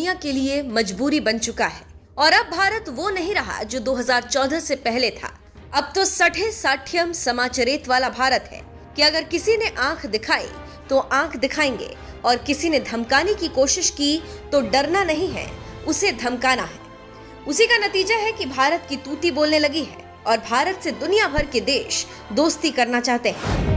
दुनिया के लिए मजबूरी बन चुका है और अब भारत वो नहीं रहा जो 2014 से पहले था। अब तो सठे साठ्यम समाचरेत वाला भारत है कि अगर किसी ने आंख दिखाई तो आंख दिखाएंगे और किसी ने धमकाने की कोशिश की तो डरना नहीं है, उसे धमकाना है। उसी का नतीजा है कि भारत की तूती बोलने लगी है और भारत से दुनिया भर के देश दोस्ती करना चाहते हैं।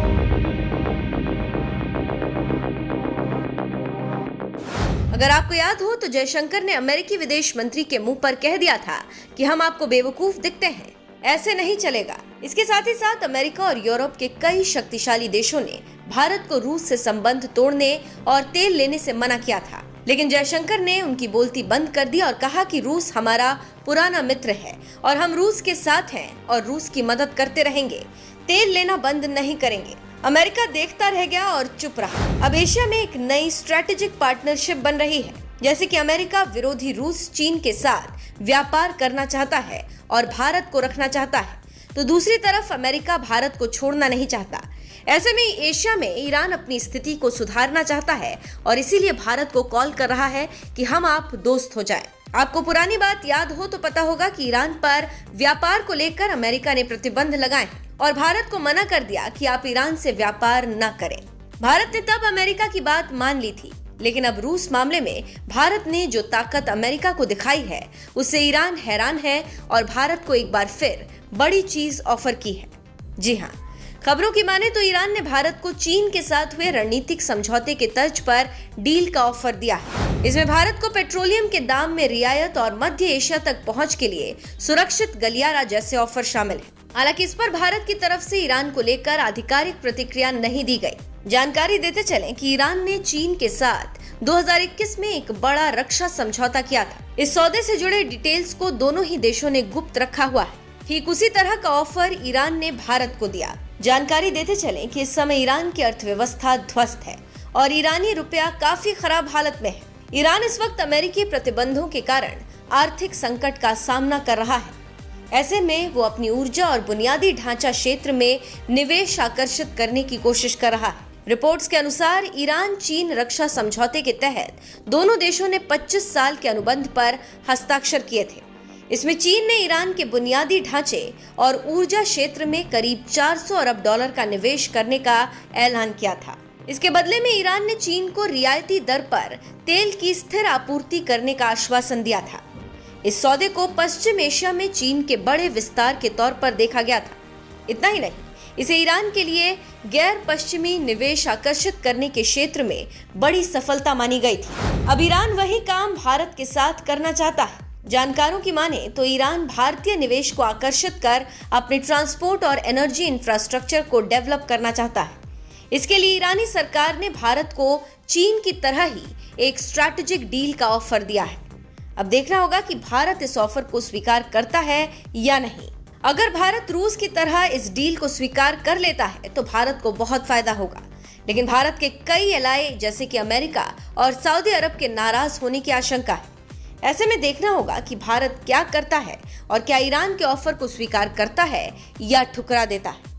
अगर आपको याद हो तो जयशंकर ने अमेरिकी विदेश मंत्री के मुंह पर कह दिया था कि हम आपको बेवकूफ दिखते हैं, ऐसे नहीं चलेगा। इसके साथ ही साथ अमेरिका और यूरोप के कई शक्तिशाली देशों ने भारत को रूस से संबंध तोड़ने और तेल लेने से मना किया था, लेकिन जयशंकर ने उनकी बोलती बंद कर दी और कहा कि रूस हमारा पुराना मित्र है और हम रूस के साथ हैं और रूस की मदद करते रहेंगे, तेल लेना बंद नहीं करेंगे। अमेरिका देखता रह गया और चुप रहा। अब एशिया में एक नई स्ट्रेटेजिक पार्टनरशिप बन रही है, जैसे कि अमेरिका विरोधी रूस चीन के साथ व्यापार करना चाहता है और भारत को रखना चाहता है, तो दूसरी तरफ अमेरिका भारत को छोड़ना नहीं चाहता। ऐसे में एशिया में ईरान अपनी स्थिति को सुधारना चाहता है और इसीलिए भारत को कॉल कर रहा है कि हम आप दोस्त हो जाएं। आपको पुरानी बात याद हो तो पता होगा कि ईरान पर व्यापार को लेकर अमेरिका ने प्रतिबंध लगाए और भारत को मना कर दिया कि आप ईरान से व्यापार न करें। भारत ने तब अमेरिका की बात मान ली थी, लेकिन अब रूस मामले में भारत ने जो ताकत अमेरिका को दिखाई है उससे ईरान हैरान है और भारत को एक बार फिर बड़ी चीज ऑफर की है। जी हाँ, खबरों की माने तो ईरान ने भारत को चीन के साथ हुए रणनीतिक समझौते के तर्ज पर डील का ऑफर दिया है। इसमें भारत को पेट्रोलियम के दाम में रियायत और मध्य एशिया तक पहुंच के लिए सुरक्षित गलियारा जैसे ऑफर शामिल है। हालांकि इस पर भारत की तरफ से ईरान को लेकर आधिकारिक प्रतिक्रिया नहीं दी गई। जानकारी देते चलें कि ईरान ने चीन के साथ 2021 में एक बड़ा रक्षा समझौता किया था। इस सौदे से जुड़े डिटेल्स को दोनों ही देशों ने गुप्त रखा हुआ है। ठीक उसी तरह का ऑफर ईरान ने भारत को दिया। जानकारी देते चलें कि इस समय ईरान की अर्थव्यवस्था ध्वस्त है और ईरानी रुपया काफी खराब हालत में है। ईरान इस वक्त अमेरिकी प्रतिबंधों के कारण आर्थिक संकट का सामना कर रहा है। ऐसे में वो अपनी ऊर्जा और बुनियादी ढांचा क्षेत्र में निवेश आकर्षित करने की कोशिश कर रहा है। रिपोर्ट्स के अनुसार ईरान चीन रक्षा समझौते के तहत दोनों देशों ने 25 साल के अनुबंध पर हस्ताक्षर किए थे। इसमें चीन ने ईरान के बुनियादी ढांचे और ऊर्जा क्षेत्र में करीब 400 अरब डॉलर का निवेश करने का ऐलान किया था। इसके बदले में ईरान ने चीन को रियायती दर पर तेल की स्थिर आपूर्ति करने का आश्वासन दिया था। इस सौदे को पश्चिम एशिया में चीन के बड़े विस्तार के तौर पर देखा गया था। इतना ही नहीं, इसे ईरान के लिए गैर पश्चिमी निवेश आकर्षित करने के क्षेत्र में बड़ी सफलता मानी गई थी। अब ईरान वही काम भारत के साथ करना चाहता है। जानकारों की माने तो ईरान भारतीय निवेश को आकर्षित कर अपने ट्रांसपोर्ट और एनर्जी इंफ्रास्ट्रक्चर को डेवलप करना चाहता है। इसके लिए ईरानी सरकार ने भारत को चीन की तरह ही एक स्ट्रैटेजिक डील का ऑफर दिया है। अब देखना होगा कि भारत इस ऑफर को स्वीकार करता है या नहीं। अगर भारत रूस की तरह इस डील को स्वीकार कर लेता है तो भारत को बहुत फायदा होगा, लेकिन भारत के कई एलाय जैसे कि अमेरिका और सऊदी अरब के नाराज होने की आशंका है। ऐसे में देखना होगा कि भारत क्या करता है और क्या ईरान के ऑफर को स्वीकार करता है या ठुकरा देता है।